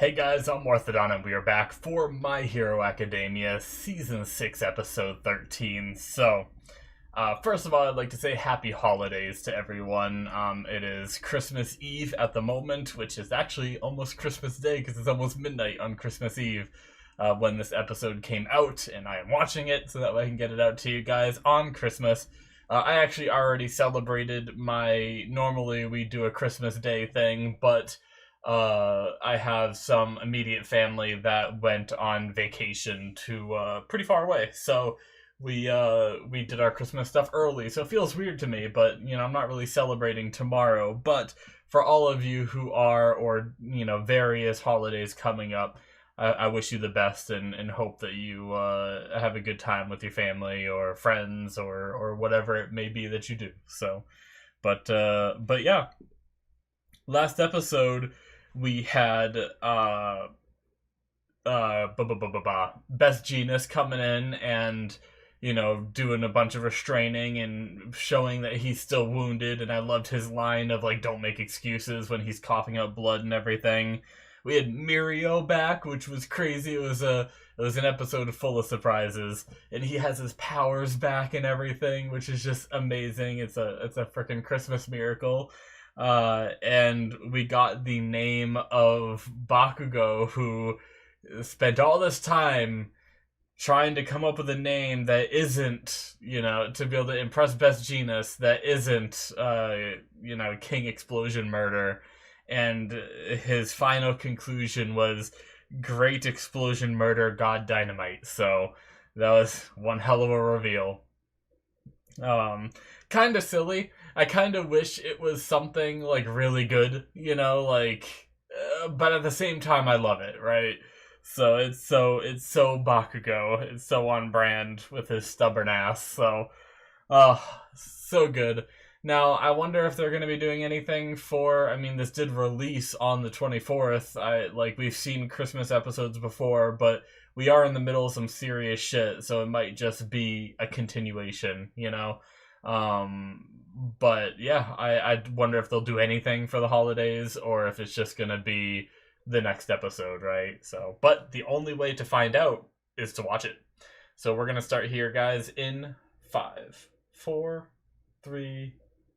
Hey guys, I'm Morthadon and we are back for My Hero Academia Season 6, Episode 13. First of all, I'd like to say happy holidays to everyone. It is Christmas Eve at the moment, which is actually almost Christmas Day because it's almost midnight on Christmas Eve when this episode came out, and I am watching it so that way I can get it out to you guys on Christmas. I actually already celebrated normally we do a Christmas Day thing, but I have some immediate family that went on vacation to pretty far away, so we did our Christmas stuff early. So it feels weird to me, but I'm not really celebrating tomorrow. But for all of you who are, or various holidays coming up, I wish you the best and hope that you have a good time with your family or friends or whatever it may be that you do. So, but yeah, last episode we had Best Genius coming in and doing a bunch of restraining and showing that he's still wounded. And I loved his line of like, "Don't make excuses," when he's coughing out blood and everything. We had Mirio back, which was crazy. It was an episode full of surprises, and he has his powers back and everything, which is just amazing. It's a freaking Christmas miracle. And we got the name of Bakugo, who spent all this time trying to come up with a name that isn't, to be able to impress Best Genius, that isn't, King Explosion Murder. And his final conclusion was Great Explosion Murder God Dynamite. So that was one hell of a reveal. Kind of silly. I kind of wish it was something like really good, but at the same time, I love it, right? So it's so Bakugo. It's so on brand with his stubborn ass. So, so good. Now, I wonder if they're going to be doing anything for. I mean, this did release on the 24th. We've seen Christmas episodes before, but we are in the middle of some serious shit, so it might just be a continuation, But yeah, I wonder if they'll do anything for the holidays or if it's just gonna be the next episode, right? So, but the only way to find out is to watch it. So we're gonna start here, guys, in 5, 4, 3,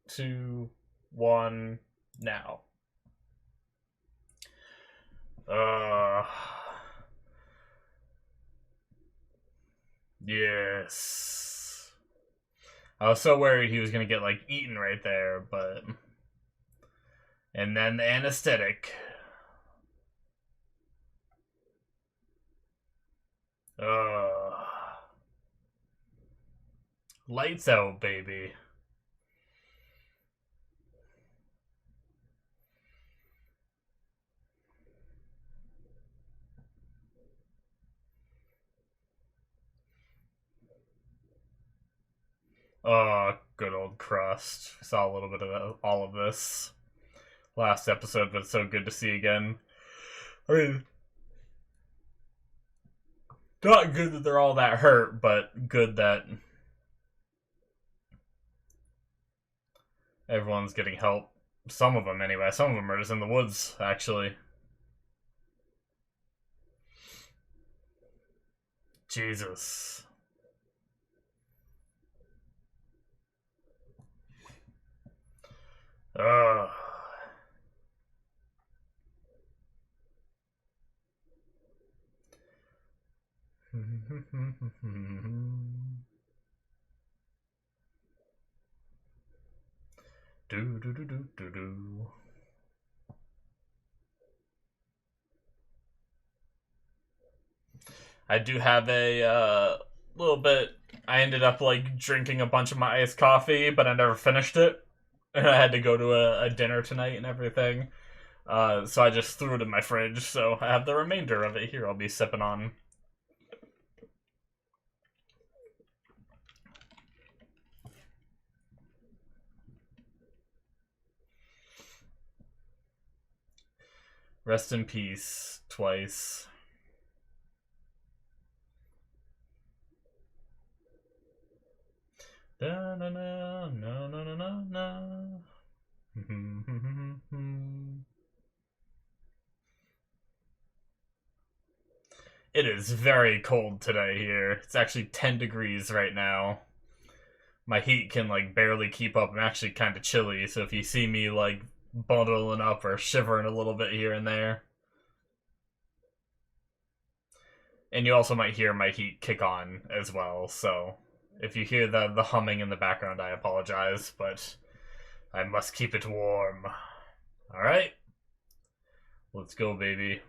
2, 1, now. Yes. I was so worried he was gonna get eaten right there, but and then the anesthetic. Lights out, baby. Oh, good old Crust. Saw a little bit of all of this last episode, but it's so good to see again. I mean, not good that they're all that hurt, but good that everyone's getting help. Some of them, anyway. Some of them are just in the woods, actually. Jesus. Ugh. Do do do do do do. I do have a little bit. I ended up drinking a bunch of my iced coffee, but I never finished it, and I had to go to a dinner tonight and everything. So I just threw it in my fridge. So I have the remainder of it here. I'll be sipping on. Rest in peace, twice. Da na na na na na na na. It is very cold today here. It's actually 10 degrees right now. My heat can like barely keep up. I'm actually kind of chilly, so if you see me like bundling up or shivering a little bit here and there. And you also might hear my heat kick on as well, so if you hear the humming in the background, I apologize, but I must keep it warm. Alright. Let's go, baby.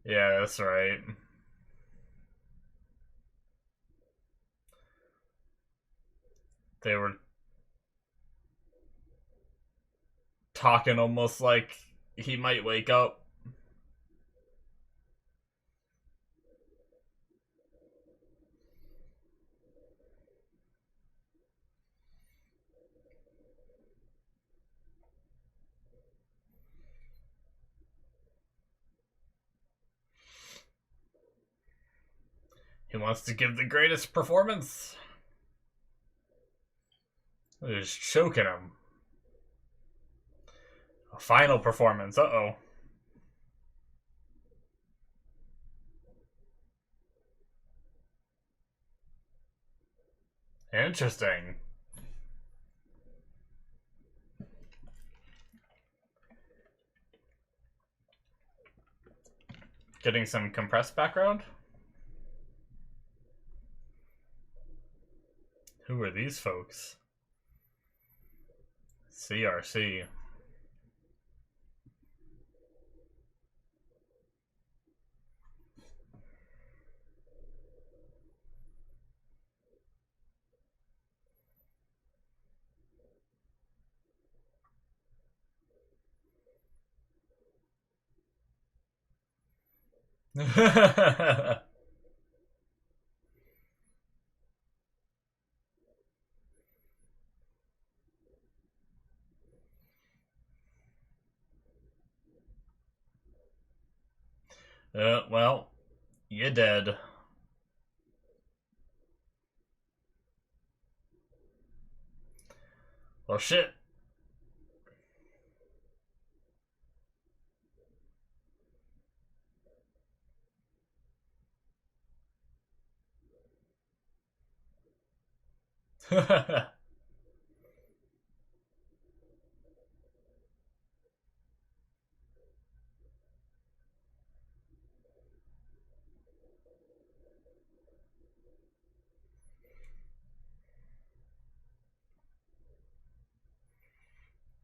Yeah, that's right. They were talking almost like he might wake up. He wants to give the greatest performance. They're just choking him. A final performance. Uh-oh. Interesting. Getting some compressed background? Who are these folks? CRC. Well, you're dead. Well, shit.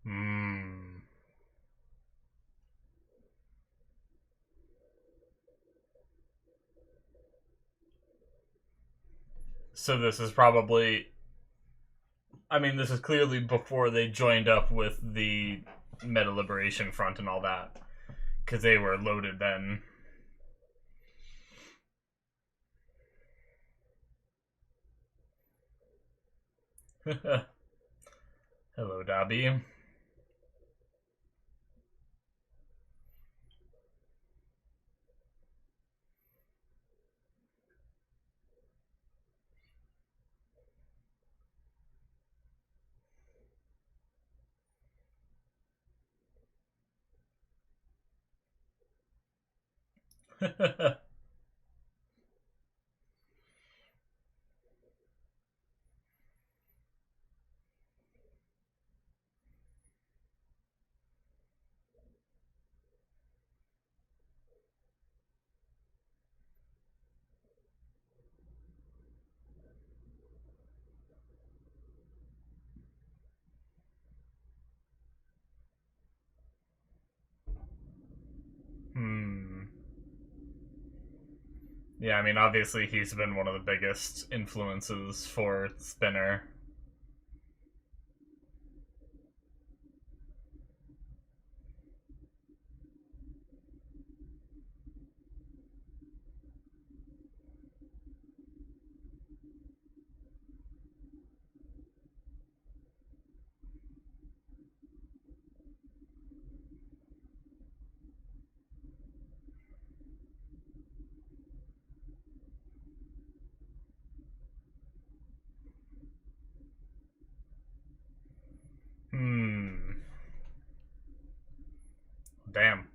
Hmm. So this is probably... I mean, this is clearly before they joined up with the Meta Liberation Front and all that. Because they were loaded then. Hello, Dobby. Hmm. Yeah, I mean, obviously he's been one of the biggest influences for Spinner. Hmm. Damn.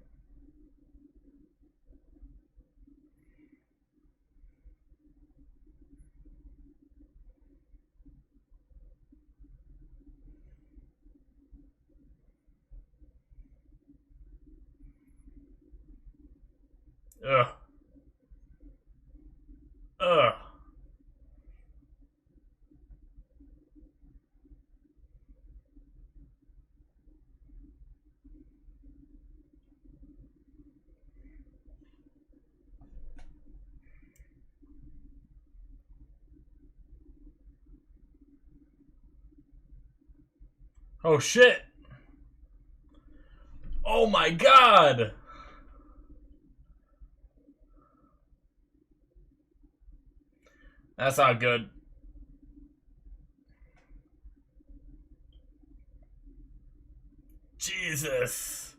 Ugh. Ugh. Oh shit! Oh my god! That's not good. Jesus!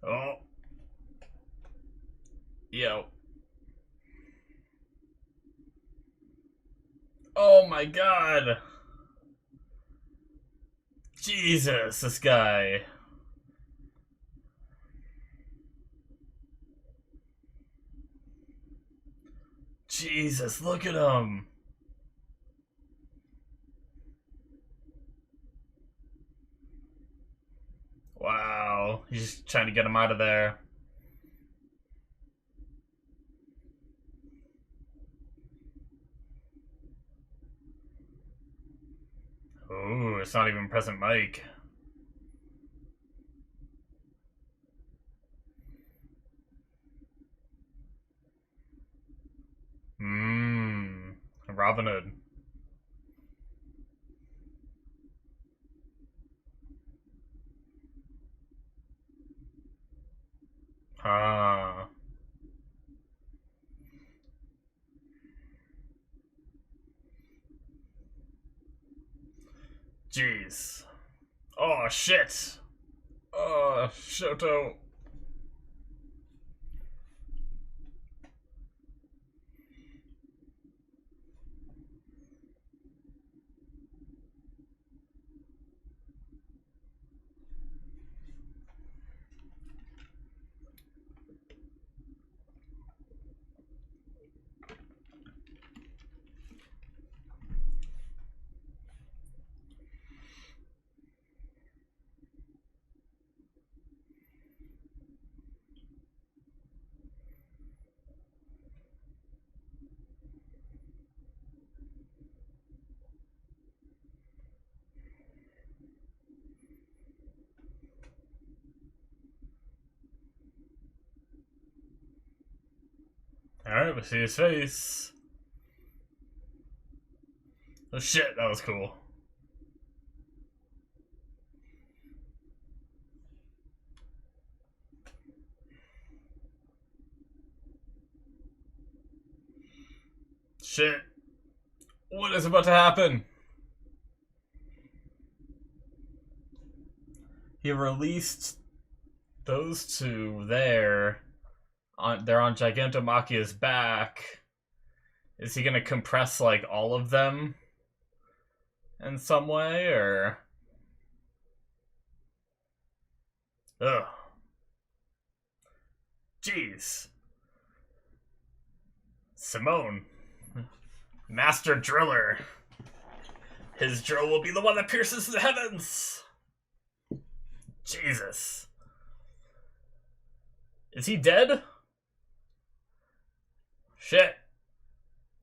Oh. Yo. Oh my god! Jesus, this guy. Jesus, look at him. Wow. He's just trying to get him out of there. Ooh, it's not even present Mike. Robin Hood. Ah. Jeez. Oh, shit. Oh, Shoto. Alright, we see his face. Oh shit, that was cool. Shit. What is about to happen? He released those two there. They're on Gigantomachia's back. Is he gonna compress, like, all of them? In some way, or... Ugh. Jeez. Simone. Master Driller. His drill will be the one that pierces the heavens. Jesus. Is he dead? Shit.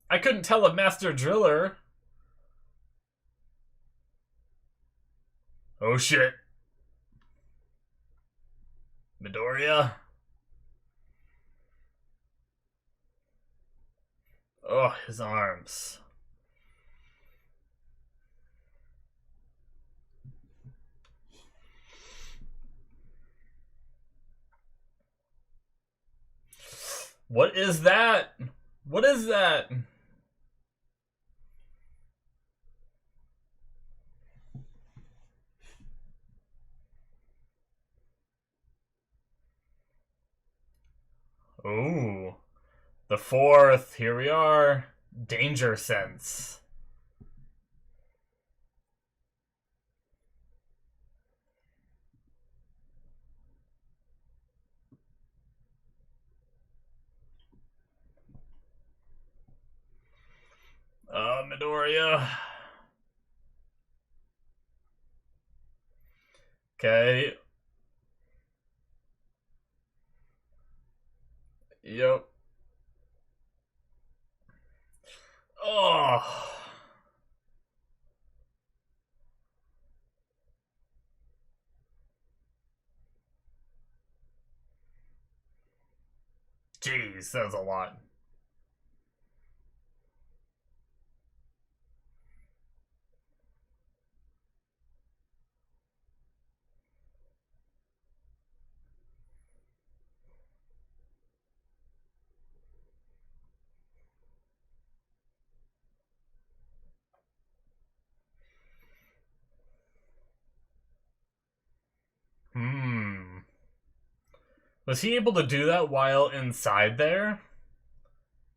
I couldn't tell a Master Driller. Oh shit. Midoriya? Oh, his arms. What is that? What is that? Ooh. The fourth, here we are. Danger Sense. Midoriya. Okay. Yep. Oh. Jeez, that was a lot. Was he able to do that while inside there?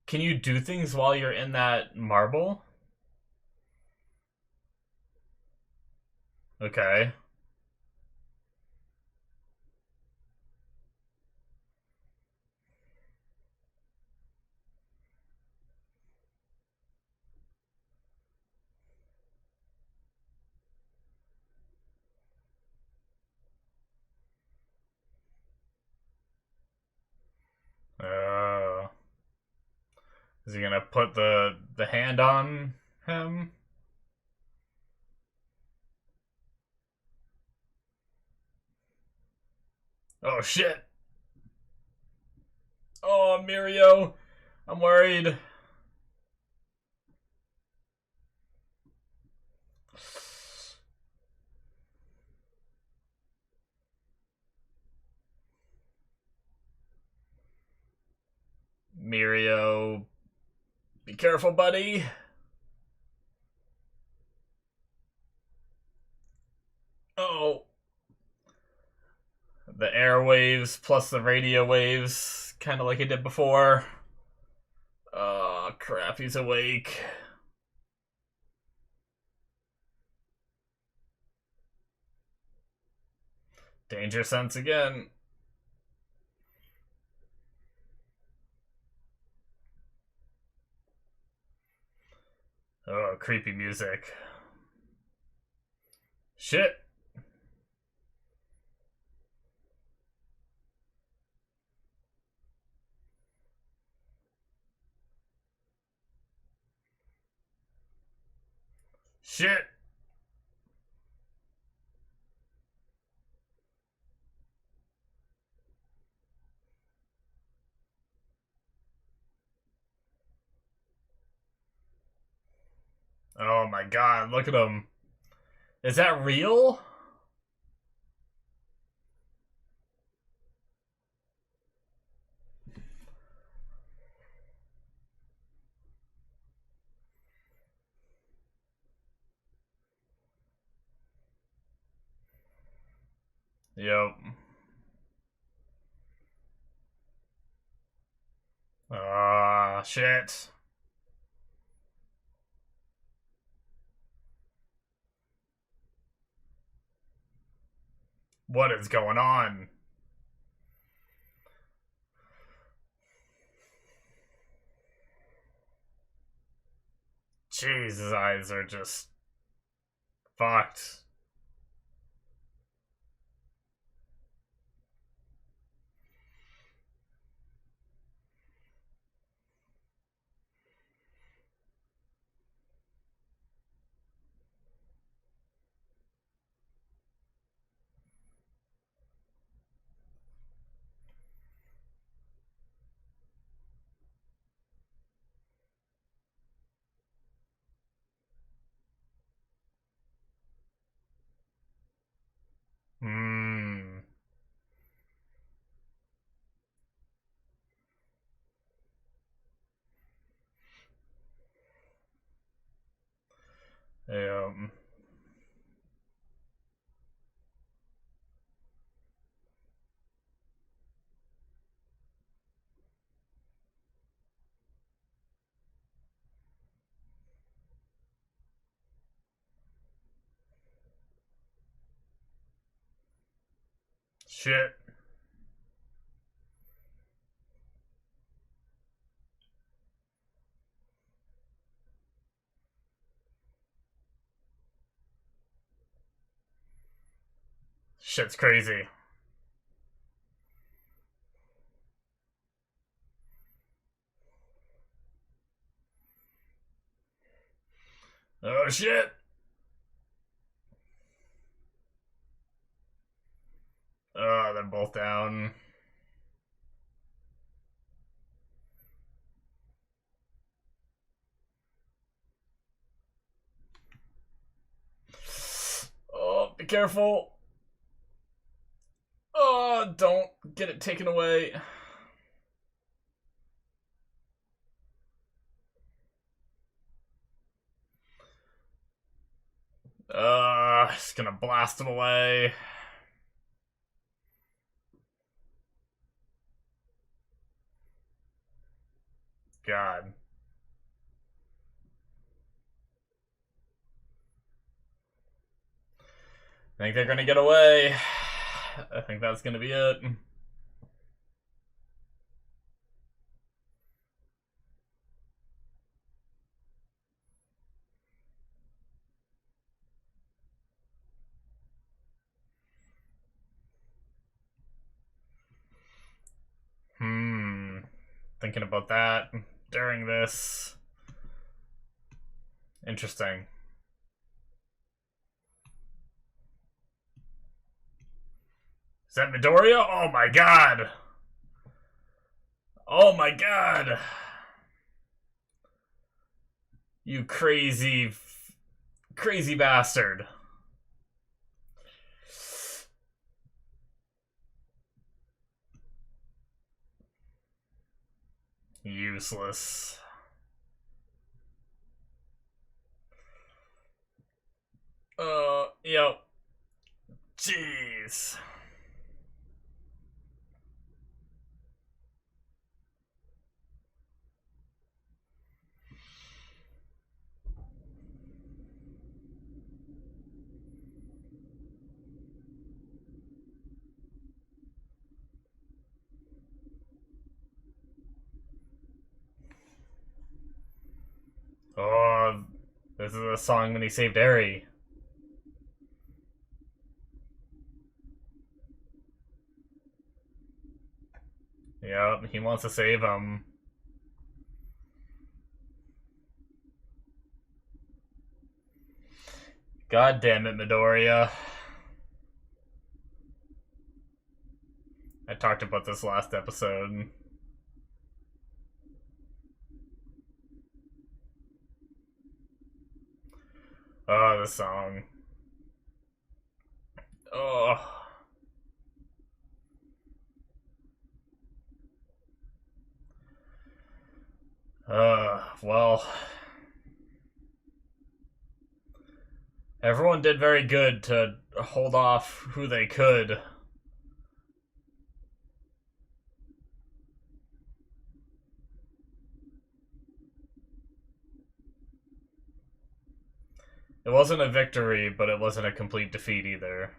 Can you do things while you're in that marble? Okay. Uh, is he gonna put the hand on him? Oh shit! Oh, Mirio! I'm worried. Mirio, be careful, buddy. Oh. The airwaves plus the radio waves, kind of like it did before. Oh, crap, he's awake. Danger sense again. Oh, creepy music. Shit. Shit. Oh my god, look at him. Is that real? Yep. Ah, shit. What is going on? Jeez, his eyes are just fucked. Hmm. Yeah. Shit. shit's crazy. Oh shit! Oh, they're both down. Oh, be careful. Oh, don't get it taken away. Just gonna blast him away. God. I think they're gonna get away. I think that's gonna be it. Thinking about that during this. Interesting. Is that Midoriya? Oh my god! Oh my god! You crazy bastard. Useless. Yep. Jeez. Oh, this is a song when he saved Eri. Yep, he wants to save him. God damn it, Midoriya. I talked about this last episode. Oh, the song. Oh. Well. Everyone did very good to hold off who they could. It wasn't a victory, but it wasn't a complete defeat either.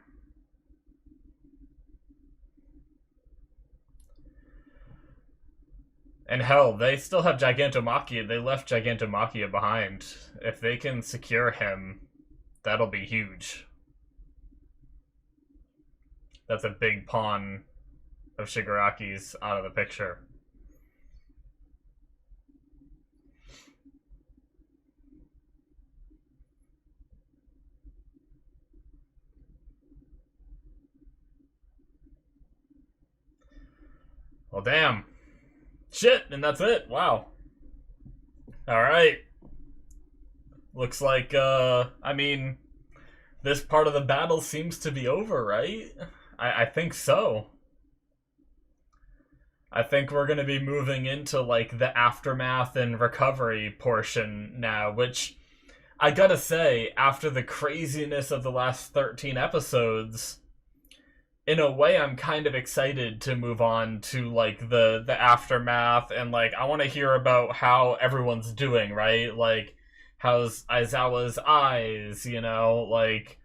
And hell, they still have Gigantomachia. They left Gigantomachia behind. If they can secure him, that'll be huge. That's a big pawn of Shigaraki's out of the picture. Well, damn. Shit, and that's it. Wow. Alright. Looks like, I mean, this part of the battle seems to be over, right? I think so. I think we're going to be moving into, like, the aftermath and recovery portion now, which, I gotta say, after the craziness of the last 13 episodes, in a way, I'm kind of excited to move on to, like, the aftermath, and, like, I want to hear about how everyone's doing, right? Like, how's Aizawa's eyes, you know? Like,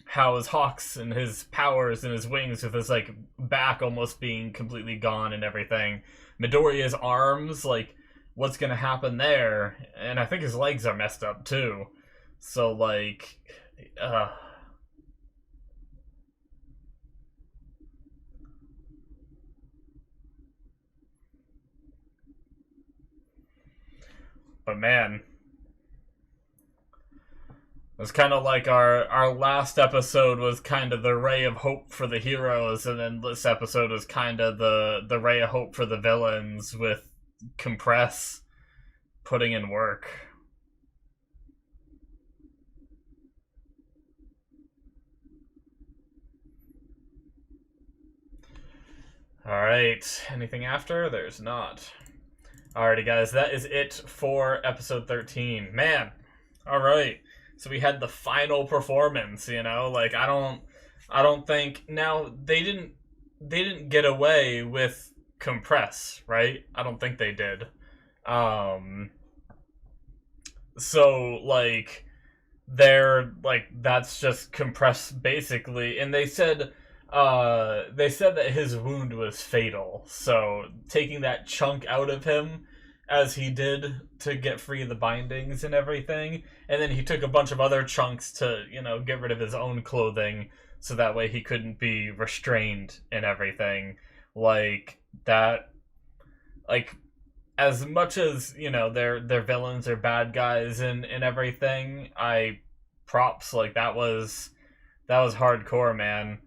how's Hawks and his powers and his wings with his, like, back almost being completely gone and everything. Midoriya's arms, like, what's gonna happen there? And I think his legs are messed up, too. So, like, But man, it was kind of like our last episode was kind of the ray of hope for the heroes, and then this episode was kind of the ray of hope for the villains with Compress putting in work. Alright, anything after? There's not. Alrighty guys, that is it for episode 13. Man, alright. So we had the final performance, you know? Like I don't think now they didn't get away with Compress, right? I don't think they did. So like they're like that's just Compress basically, and they said that his wound was fatal, so taking that chunk out of him as he did to get free of the bindings and everything, and then he took a bunch of other chunks to, you know, get rid of his own clothing so that way he couldn't be restrained and everything. Like that, like as much as, you know, they're villains or bad guys and everything, I props, like that was hardcore, man.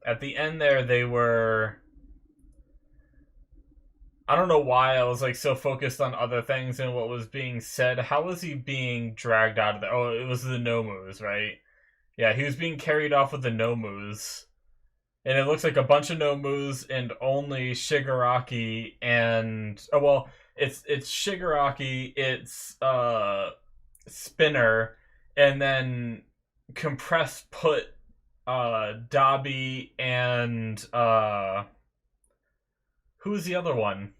At the end there, they were, I don't know why I was like so focused on other things and what was being said. How was he being dragged out of there? Oh, it was the Nomus, right? Yeah, he was being carried off with the Nomus. And it looks like a bunch of Nomus and only Shigaraki and it's Shigaraki, it's Spinner, and then Compress put Dabi and who's the other one?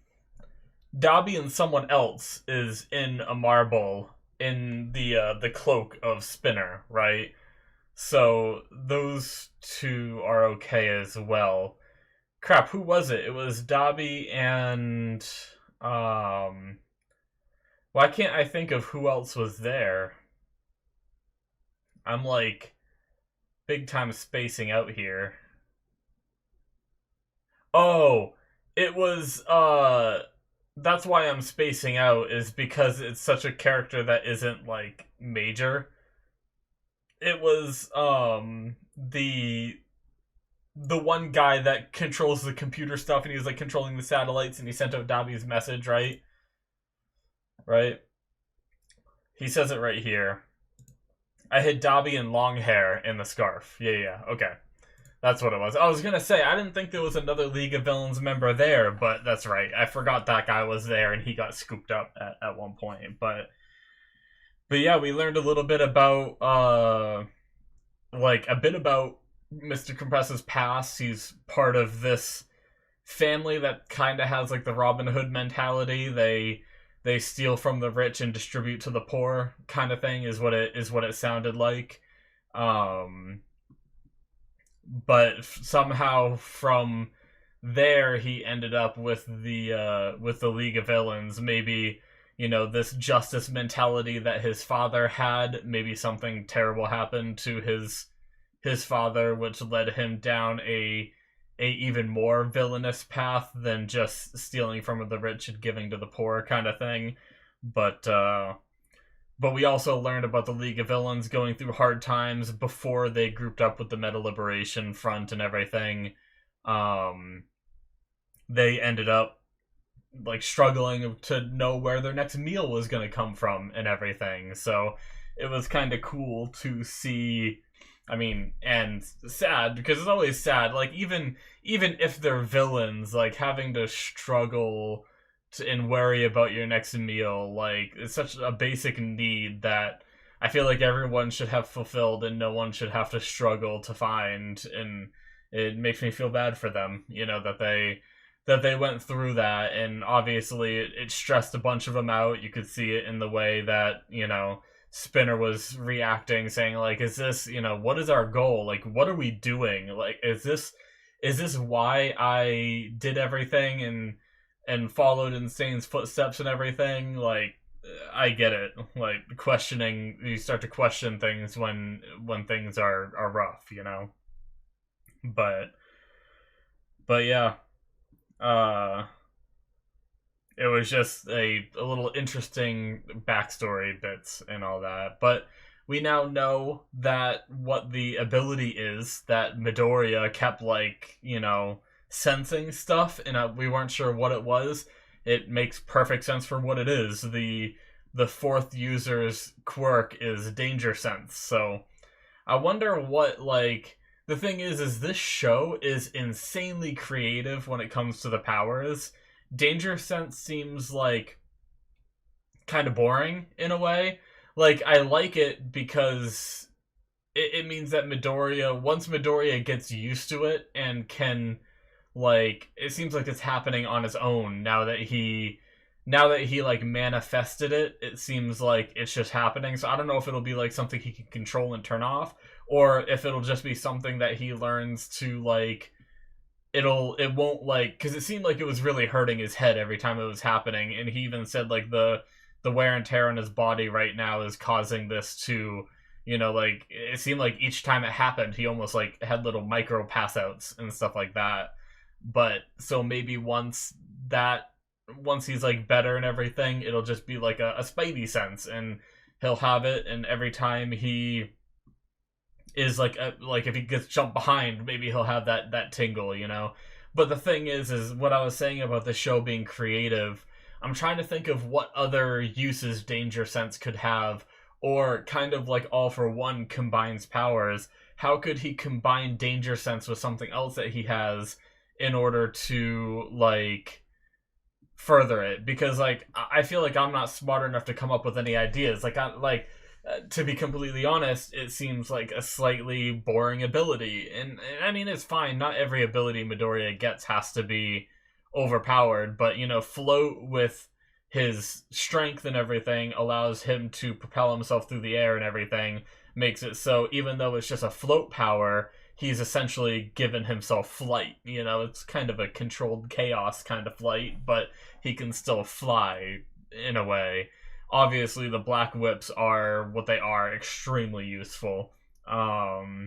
Dabi and someone else is in a marble in the cloak of Spinner, right? So those two are okay as well. Crap, who was it? It was Dabi and why can't I think of who else was there? I'm like big time spacing out here. Oh, it was that's why I'm spacing out, is because it's such a character that isn't like major. It was the one guy that controls the computer stuff, and he was like controlling the satellites, and he sent out Dabi's message, right? Right? He says it right here. I hit Dabi in long hair in the scarf. Yeah, okay. That's what it was. I was gonna say, I didn't think there was another League of Villains member there, but that's right. I forgot that guy was there, and he got scooped up at one point. But yeah, we learned a little bit about, like, a bit about Mr. Compress's past. He's part of this family that kind of has, like, the Robin Hood mentality. They steal from the rich and distribute to the poor, kind of thing, is what it sounded like. But somehow from there he ended up with the League of Villains. Maybe, you know, this justice mentality that his father had, maybe something terrible happened to his father, which led him down a even more villainous path than just stealing from the rich and giving to the poor kind of thing. But we also learned about the League of Villains going through hard times before they grouped up with the Meta Liberation Front and everything. They ended up like struggling to know where their next meal was going to come from and everything. So it was kind of cool to see. I mean, and sad, because it's always sad. Like even if they're villains, like having to struggle and worry about your next meal, like it's such a basic need that I feel like everyone should have fulfilled, and no one should have to struggle to find. And it makes me feel bad for them, you know, that they went through that. And obviously it stressed a bunch of them out. You could see it in the way that, you know, Spinner was reacting, saying like, is this, you know, what is our goal? Like, what are we doing? Like, is this why I did everything and followed Insane's footsteps and everything? Like, I get it. Like, questioning, you start to question things when things are rough, you know? But yeah. it was just a little interesting backstory bits and all that. But we now know that what the ability is that Midoriya kept, like, sensing stuff, and we weren't sure what it was. It makes perfect sense for what it is. The fourth user's quirk is danger sense. So I wonder what, like, the thing is this show is insanely creative when it comes to the powers. Danger sense seems like kind of boring in a way. Like, I like it because it means that once Midoriya gets used to it and can, like, it seems like it's happening on his own now that he like manifested it. It seems like it's just happening. So I don't know if it'll be like something he can control and turn off, or if it'll just be something that he learns to, like, it won't, like, because it seemed like it was really hurting his head every time it was happening, and he even said, like, the wear and tear on his body right now is causing this to, like, it seemed like each time it happened he almost, like, had little micro pass outs and stuff like that. But so maybe once he's, like, better and everything, it'll just be like a spidey sense, and he'll have it, and every time he is like if he gets jumped behind, maybe he'll have that tingle, But the thing is what I was saying about the show being creative, I'm trying to think of what other uses danger sense could have, or kind of like All for One combines powers. How could he combine danger sense with something else that he has in order to, like, further it? Because, like, I feel like I'm not smart enough to come up with any ideas. To be completely honest, it seems like a slightly boring ability. And I mean, it's fine. Not every ability Midoriya gets has to be overpowered. But, float with his strength and everything allows him to propel himself through the air and everything. Makes it so even though it's just a float power, he's essentially given himself flight. It's kind of a controlled chaos kind of flight, but he can still fly in a way. Obviously, the black whips are what they are, extremely useful. But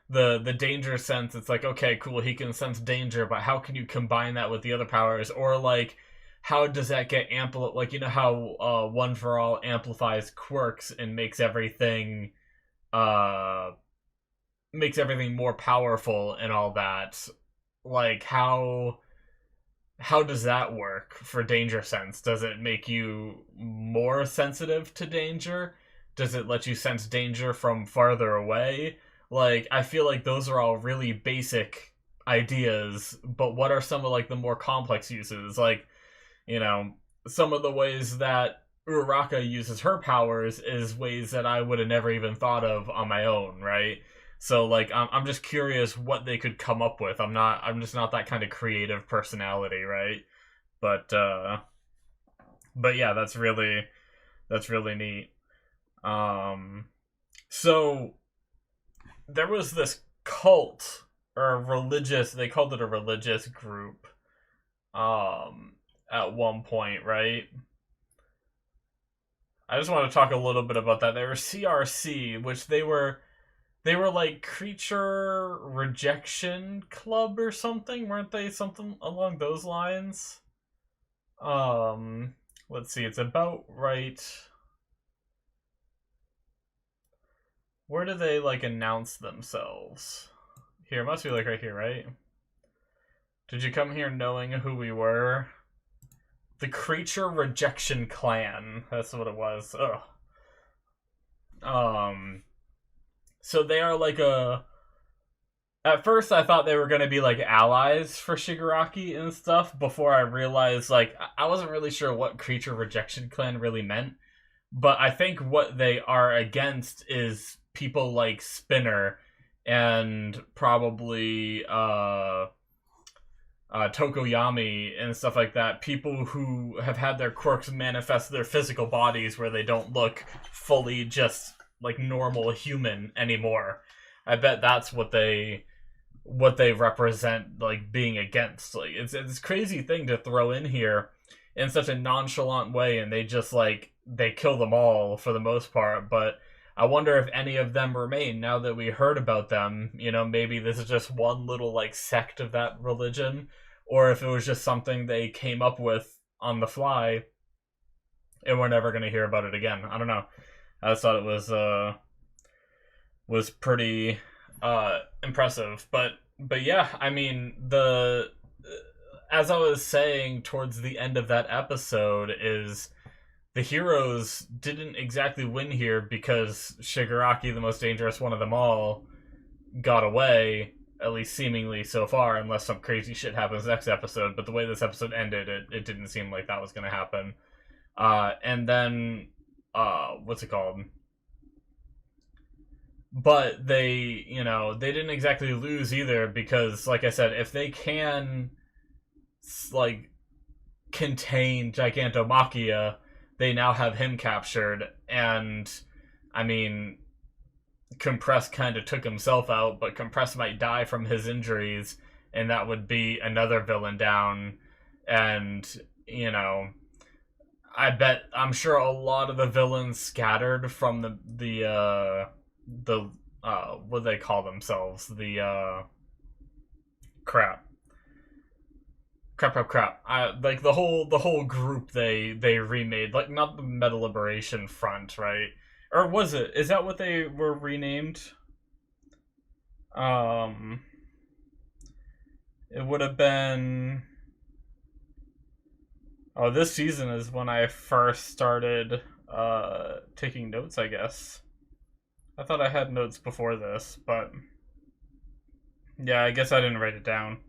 the danger sense, it's like, okay, cool, he can sense danger, but how can you combine that with the other powers? Or, like, how does that get amplified? Like, how One for All amplifies quirks and makes everything more powerful and all that. Like, how does that work for danger sense? Does it make you more sensitive to danger? Does it let you sense danger from farther away? Like, I feel like those are all really basic ideas, but what are some of, like, the more complex uses? Like, some of the ways that Uraraka uses her powers is ways that I would have never even thought of on my own, right? So, like, I'm just curious what they could come up with. I'm just not that kind of creative personality, right? But yeah, that's really neat. So there was this cult or religious, they called it a religious group, at one point, right? I just want to talk a little bit about that. They were CRC, which they were like Creature Rejection Club or something, weren't they? Something along those lines. Let's see, it's about right. Where do they, like, announce themselves? Here, it must be, like, right here, right? Did you come here knowing who we were? The Creature Rejection Clan. That's what it was. Ugh. So they are like at first I thought they were going to be like allies for Shigaraki and stuff before I realized, like, I wasn't really sure what Creature Rejection Clan really meant. But I think what they are against is people like Spinner and probably Tokoyami and stuff like that. People who have had their quirks manifest their physical bodies where they don't look fully just like normal human anymore. I bet that's what they represent, like, being against. Like, it's this crazy thing to throw in here in such a nonchalant way, and they just, like, they kill them all for the most part. But I wonder if any of them remain now that we heard about them. Maybe this is just one little, like, sect of that religion, or if it was just something they came up with on the fly and we're never going to hear about it again. I don't know. I just thought it was pretty impressive. But yeah, I mean, as I was saying towards the end of that episode, is the heroes didn't exactly win here because Shigaraki, the most dangerous one of them all, got away, at least seemingly so far, unless some crazy shit happens next episode. But the way this episode ended, it didn't seem like that was going to happen. And then, what's it called? But they didn't exactly lose either, because, like I said, if they can, like, contain Gigantomachia, they now have him captured, and, I mean, Compress kind of took himself out, but Compress might die from his injuries, and that would be another villain down, and, I'm sure a lot of the villains scattered from the what do they call themselves? The crap. Like the whole group they remade, like not the Meta Liberation Front, right? Or was it? Is that what they were renamed? It would have been. Oh, this season is when I first started taking notes, I guess. I thought I had notes before this, but yeah, I guess I didn't write it down.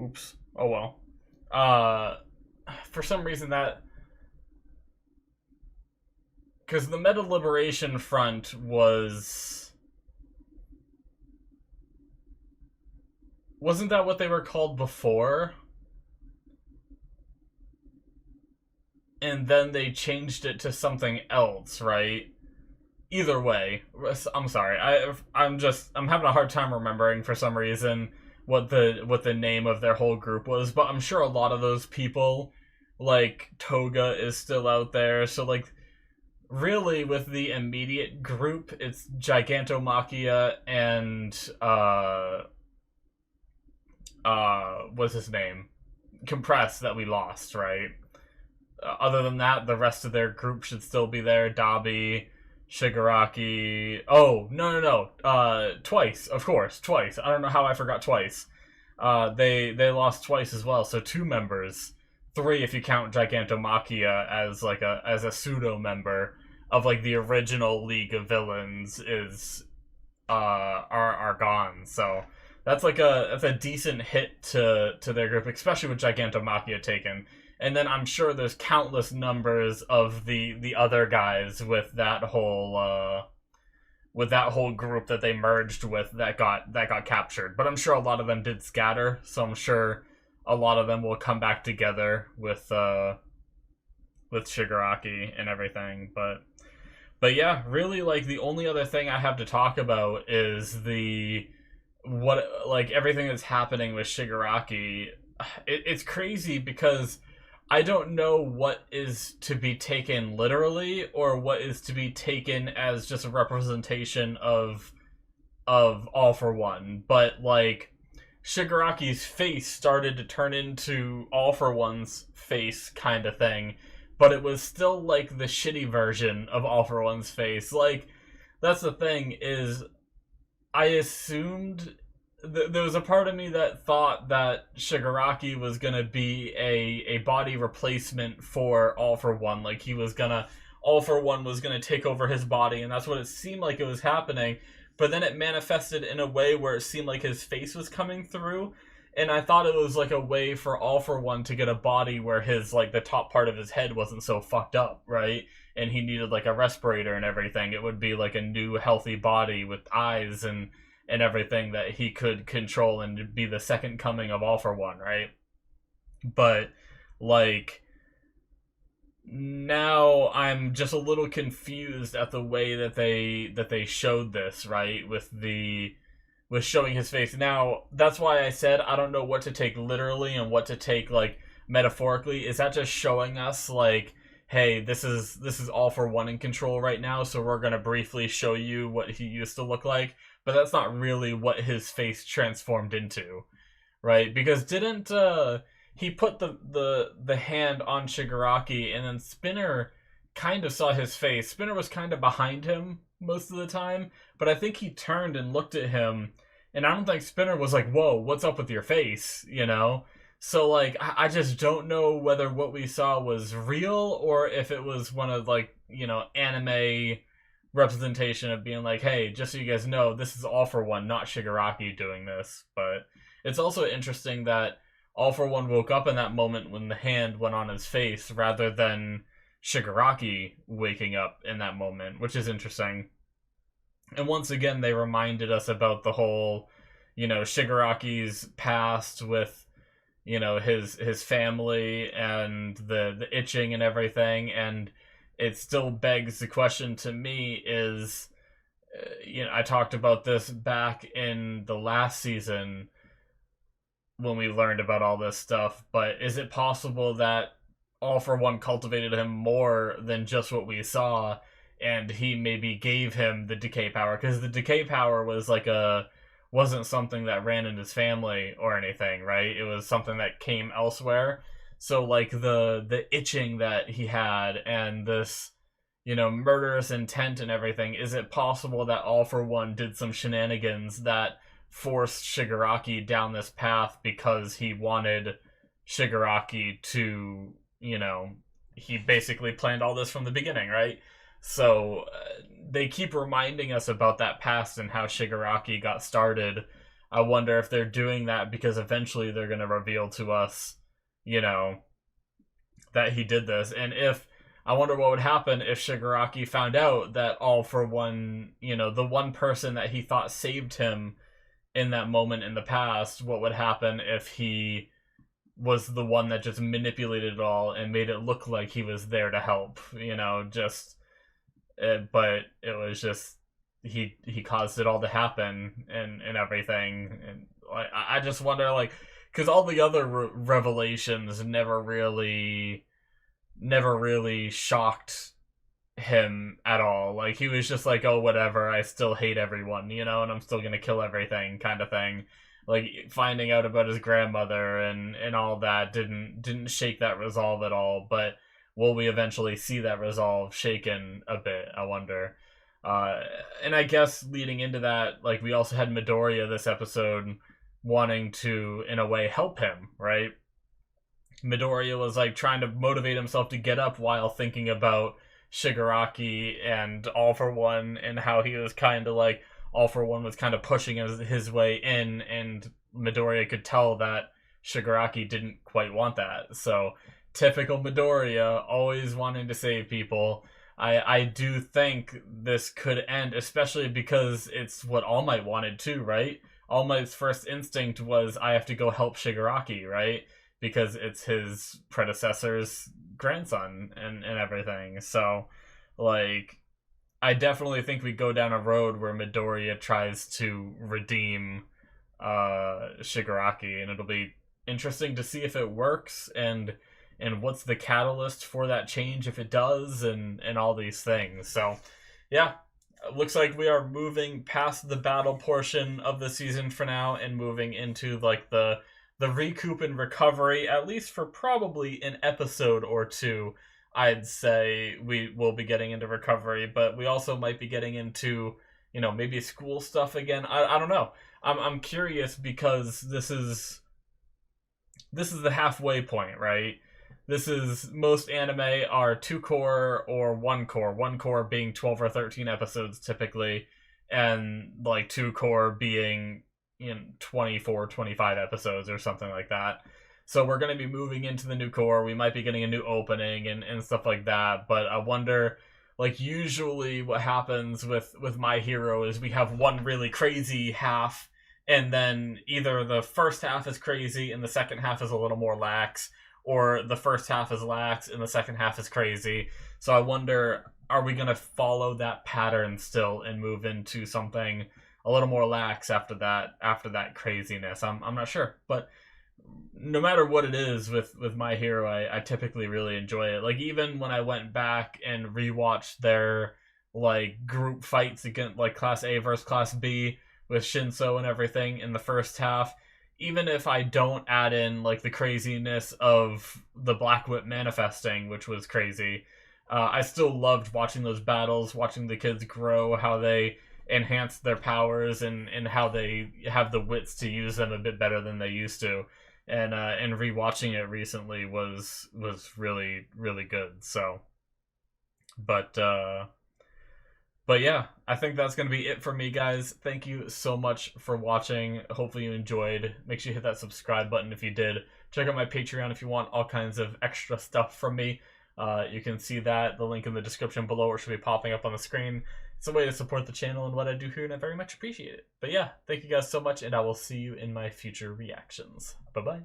Oops. Oh well. For some reason because the Meta Liberation Front wasn't that what they were called before? And then they changed it to something else, right? Either way, I'm sorry. I'm having a hard time remembering for some reason what the name of their whole group was, but I'm sure a lot of those people, like Toga is still out there, so like really with the immediate group, it's Gigantomachia and what's his name? Compress that we lost, right? Other than that, the rest of their group should still be there. Dabi, Shigaraki. Oh, no. Twice, of course, twice. I don't know how I forgot twice. They lost twice as well, so 2 members. 3 if you count Gigantomachia as like a pseudo member of like the original League of Villains are gone. So that's a decent hit to their group, especially with Gigantomachia taken. And then I'm sure there's countless numbers of the other guys with that whole group that they merged with that got captured. But I'm sure a lot of them did scatter, so I'm sure a lot of them will come back together with Shigaraki and everything. But yeah, really, like, the only other thing I have to talk about is everything that's happening with Shigaraki. It's crazy because I don't know what is to be taken literally or what is to be taken as just a representation of All For One. But, like, Shigaraki's face started to turn into All For One's face kind of thing. But it was still, like, the shitty version of All For One's face. Like, that's the thing, is I assumed there was a part of me that thought that Shigaraki was gonna be a body replacement for All For One. Like, All For One was gonna take over his body, and that's what it seemed like it was happening. But then it manifested in a way where it seemed like his face was coming through, and I thought it was like a way for All For One to get a body where his, like, the top part of his head wasn't so fucked up, right? And he needed, like, a respirator and everything. It would be like a new healthy body with eyes and everything that he could control and be the second coming of All For One, right? But, like, now I'm just a little confused at the way that they showed this, right? With showing his face. Now, that's why I said I don't know what to take literally and what to take, like, metaphorically. Is that just showing us, like, hey, this is All For One in control right now, so we're gonna briefly show you what he used to look like, but that's not really what his face transformed into, right? Because didn't he put the hand on Shigaraki, and then Spinner kind of saw his face. Spinner was kind of behind him most of the time, but I think he turned and looked at him, and I don't think Spinner was like, "Whoa, what's up with your face?" You know. So like, I just don't know whether what we saw was real or if it was one of like, anime representation of being like, hey, just so you guys know, this is All For One, not Shigaraki doing this. But it's also interesting that All For One woke up in that moment when the hand went on his face rather than Shigaraki waking up in that moment, which is interesting. And once again, they reminded us about the whole, Shigaraki's past with, his family and the itching and everything. And it still begs the question to me is, I talked about this back in the last season when we learned about all this stuff, but is it possible that All For One cultivated him more than just what we saw, and he maybe gave him the decay power? Because the decay power was like wasn't something that ran in his family or anything, right? It was something that came elsewhere. So like the itching that he had and this, murderous intent and everything, is it possible that All For One did some shenanigans that forced Shigaraki down this path because he wanted Shigaraki to, he basically planned all this from the beginning, right? So they keep reminding us about that past and how Shigaraki got started. I wonder if they're doing that because eventually they're going to reveal to us, that he did this. And I wonder what would happen if Shigaraki found out that All For One, the one person that he thought saved him in that moment in the past, what would happen if he was the one that just manipulated it all and made it look like he was there to help, but it was just he caused it all to happen and everything. And I just wonder, like, because all the other revelations never really shocked him at all. Like, he was just like, oh, whatever, I still hate everyone, and I'm still gonna kill everything, kind of thing. Like, finding out about his grandmother and all that didn't shake that resolve at all. But will we eventually see that resolve shaken a bit, I wonder? And I guess leading into that, like, we also had Midoriya this episode wanting to, in a way, help him, right? Midoriya was, like, trying to motivate himself to get up while thinking about Shigaraki and All For One, and how he was kind of, like, All For One was kind of pushing his way in, and Midoriya could tell that Shigaraki didn't quite want that. So, typical Midoriya, always wanting to save people. I do think this could end, especially because it's what All Might wanted too, right? All Might's first instinct was, I have to go help Shigaraki, right? Because it's his predecessor's grandson and everything. So, like, I definitely think we go down a road where Midoriya tries to redeem Shigaraki, and it'll be interesting to see if it works and what's the catalyst for that change if it does, and all these things. So yeah, it looks like we are moving past the battle portion of the season for now and moving into like the recoup and recovery, at least for probably an episode or two. I'd say we will be getting into recovery, but we also might be getting into, maybe school stuff again. I don't know. I'm curious because this is the halfway point, right? This is, most anime are 2 core or 1 core. 1 core being 12 or 13 episodes typically, and like 2 core being 24, 25 episodes or something like that. So we're going to be moving into the new core. We might be getting a new opening and stuff like that. But I wonder, like, usually what happens with My Hero is we have one really crazy half, and then either the first half is crazy and the second half is a little more lax, or the first half is lax and the second half is crazy. So I wonder, are we going to follow that pattern still and move into something a little more lax after that craziness? I'm not sure. But no matter what it is with My Hero, I typically really enjoy it. Like, even when I went back and rewatched their like group fights against like Class A versus Class B with Shinso and everything in the first half, even if I don't add in like the craziness of the Black Whip manifesting, which was crazy, I still loved watching those battles, watching the kids grow, how they enhance their powers, and how they have the wits to use them a bit better than they used to. And rewatching it recently was really really good. So, but yeah, I think that's going to be it for me, guys. Thank you so much for watching. Hopefully you enjoyed. Make sure you hit that subscribe button if you did. Check out my Patreon if you want all kinds of extra stuff from me. You can see that, the link in the description below, or should be popping up on the screen. It's a way to support the channel and what I do here, and I very much appreciate it. But yeah, thank you guys so much, and I will see you in my future reactions. Bye-bye.